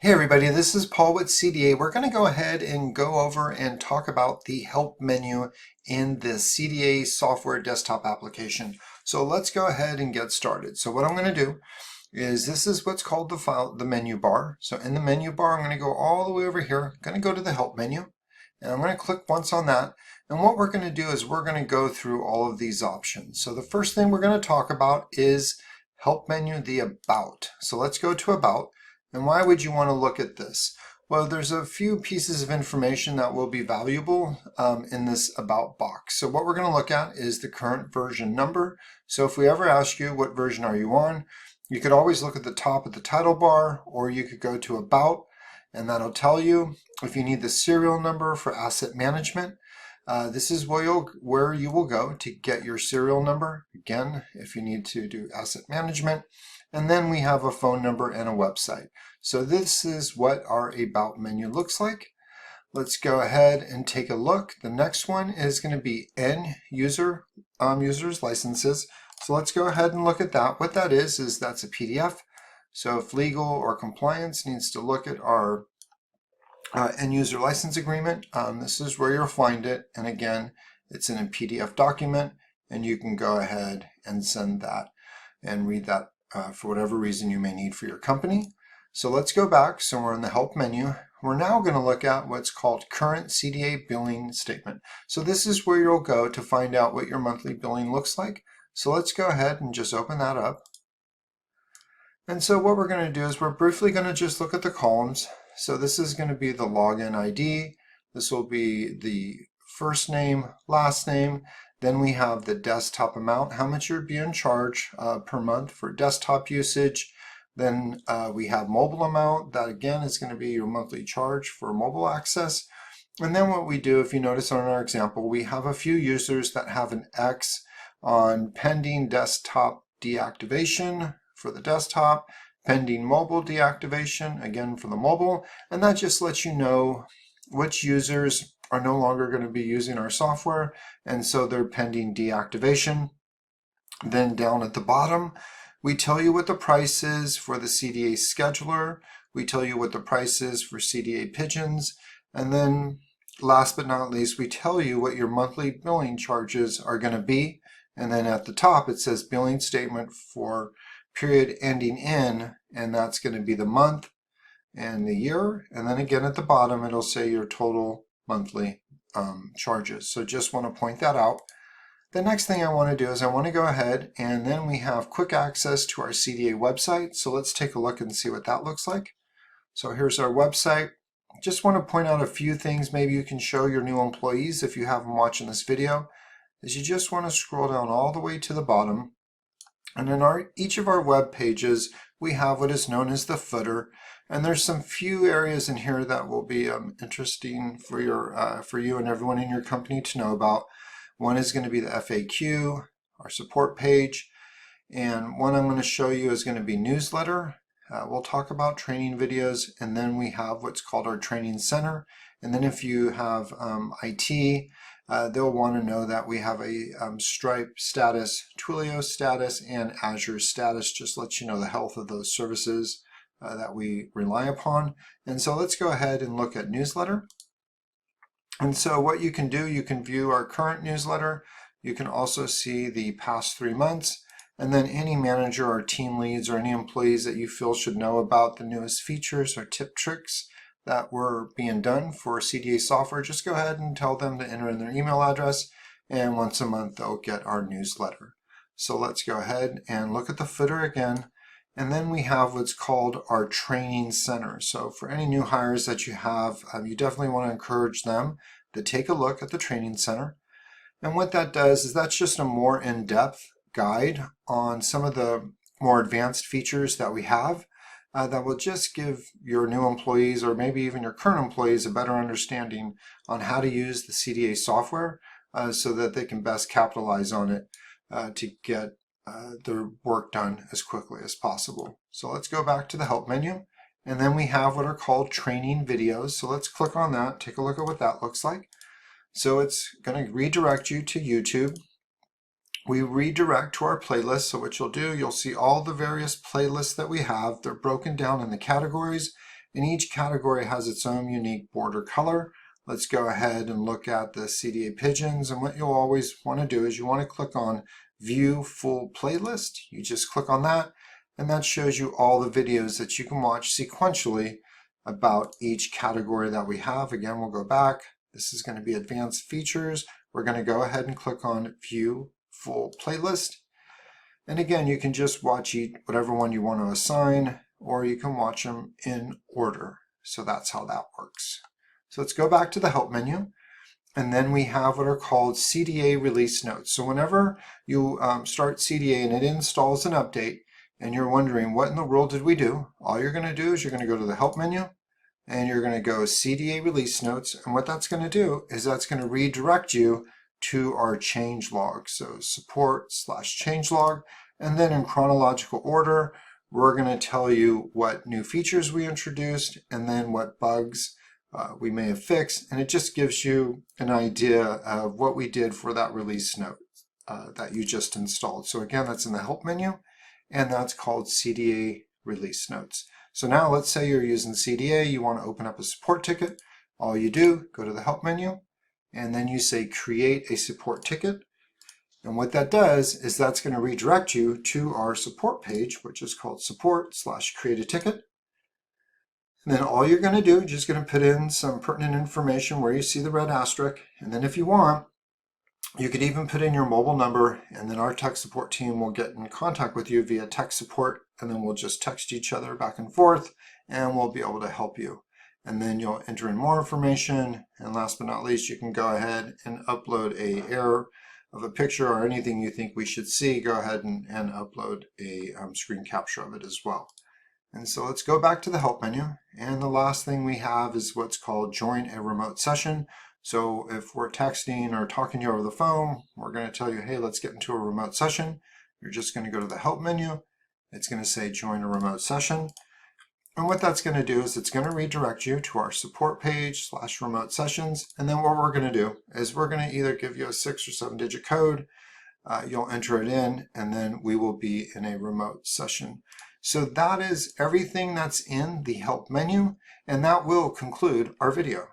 Hey everybody, this is Paul with CDA. We're going to go ahead and go over and talk about the help menu in the CDA software desktop application. So let's go ahead and get started. So what I'm going to do is this is what's called the menu bar. So in the menu bar, I'm going to go all the way over here. I'm going to go to the help menu and I'm going to click once on that. And what we're going to do is we're going to go through all of these options. So the first thing we're going to talk about is help menu, the about. So let's go to about. And why would you want to look at this? Well, there's a few pieces of information that will be valuable in this about box. So what we're going to look at is the current version number. So if we ever ask you what version are you on, you could always look at the top of the title bar, or you could go to about, and that'll tell you. If you need the serial number for asset management, this is where you will go to get your serial number. Again, if you need to do asset management. And then we have a phone number and a website. So this is what our about menu looks like. Let's go ahead and take a look. The next one is going to be end user's licenses. So let's go ahead and look at that. What that is that's a PDF. So if legal or compliance needs to look at our end user license agreement, this is where you'll find it. And again, it's in a PDF document, and you can go ahead and send that and read that for whatever reason you may need for your company. So let's go back. So we're in the help menu. We're now going to look at what's called current CDA billing statement. So this is where you'll go to find out what your monthly billing looks like. So let's go ahead and just open that up. And so what we're going to do is we're briefly going to just look at the columns. So this is going to be the login ID. This will be the first name, last name. Then we have the desktop amount, how much you're being charged per month for desktop usage. Then we have mobile amount. That again is going to be your monthly charge for mobile access. And then what we do, if you notice on our example, we have a few users that have an X on pending desktop deactivation for the desktop, pending mobile deactivation, again for the mobile. And that just lets you know which users are no longer going to be using our software, and so they're pending deactivation. Then down at the bottom, we tell you what the price is for the CDA scheduler. We tell you what the price is for CDA pigeons. And then last but not least, we tell you what your monthly billing charges are going to be. And then at the top, it says billing statement for period ending in, and that's going to be the month and the year. And then again at the bottom, it'll say your total monthly charges. So just want to point that out. The next thing I want to do is I want to go ahead, and then we have quick access to our CDA website. So let's take a look and see what that looks like. So here's our website. Just want to point out a few things maybe you can show your new employees if you have them watching this video, is you just want to scroll down all the way to the bottom. And in each of our web pages, we have what is known as the footer. And there's some few areas in here that will be interesting for you and everyone in your company to know about. One is going to be the FAQ, our support page, and one I'm going to show you is going to be newsletter. We'll talk about training videos, and then we have what's called our training center. And then if you have IT, they'll want to know that we have a Stripe status, Twilio status, and Azure status. Just let you know the health of those services that we rely upon. And so let's go ahead and look at newsletter. And so what you can do, you can view our current newsletter. You can also see the past 3 months, and then any manager or team leads or any employees that you feel should know about the newest features or tip tricks that were being done for CDA software. Just go ahead and tell them to enter in their email address, and once a month they'll get our newsletter. So let's go ahead and look at the footer again. And then we have what's called our training center. So for any new hires that you have, you definitely want to encourage them to take a look at the training center. And what that does is that's just a more in-depth guide on some of the more advanced features that we have that will just give your new employees, or maybe even your current employees, a better understanding on how to use the CDA software so that they can best capitalize on it to get their work done as quickly as possible. So let's go back to the help menu, and then we have what are called training videos. So let's click on that, take a look at what that looks like. So it's going to redirect you to YouTube. We redirect to our playlist. So what you'll do, you'll see all the various playlists that we have. They're broken down in the categories, and each category has its own unique border color. Let's go ahead and look at the CDA pigeons, and what you'll always want to do is you want to click on View Full Playlist. You just click on that, and that shows you all the videos that you can watch sequentially about each category that we have. Again, we'll go back. This is going to be Advanced Features. We're going to go ahead and click on View Full Playlist. And again, you can just watch whatever one you want to assign, or you can watch them in order. So that's how that works. So let's go back to the Help menu. And then we have what are called CDA Release Notes. So whenever you start CDA and it installs an update, and you're wondering what in the world did we do, all you're going to do is you're going to go to the Help menu, and you're going to go CDA Release Notes. And what that's going to do is that's going to redirect you to our change log. So support/change log. And then in chronological order, we're going to tell you what new features we introduced and then what bugs we may have fixed. And it just gives you an idea of what we did for that release note that you just installed. So again, that's in the Help menu, and that's called CDA Release Notes. So now let's say you're using CDA, you want to open up a support ticket. All you do, go to the Help menu, and then you say Create a Support Ticket. And what that does is that's going to redirect you to our support page, which is called Support/Create a Ticket. And then all you're going to do, you're just going to put in some pertinent information where you see the red asterisk. And then if you want, you could even put in your mobile number, and then our tech support team will get in contact with you via tech support, and then we'll just text each other back and forth, and we'll be able to help you. And then you'll enter in more information, and last but not least, you can go ahead and upload a error of a picture or anything you think we should see. Go ahead and upload a screen capture of it as well. And so let's go back to the Help menu, and the last thing we have is what's called Join a Remote Session. So if we're texting or talking to you over the phone, we're going to tell you, hey, let's get into a remote session. You're just going to go to the Help menu. It's going to say Join a Remote Session. And what that's going to do is it's going to redirect you to our support page /remote sessions. And then what we're going to do is we're going to either give you a 6 or 7 digit code. You'll enter it in, and then we will be in a remote session. So that is everything that's in the Help menu, and that will conclude our video.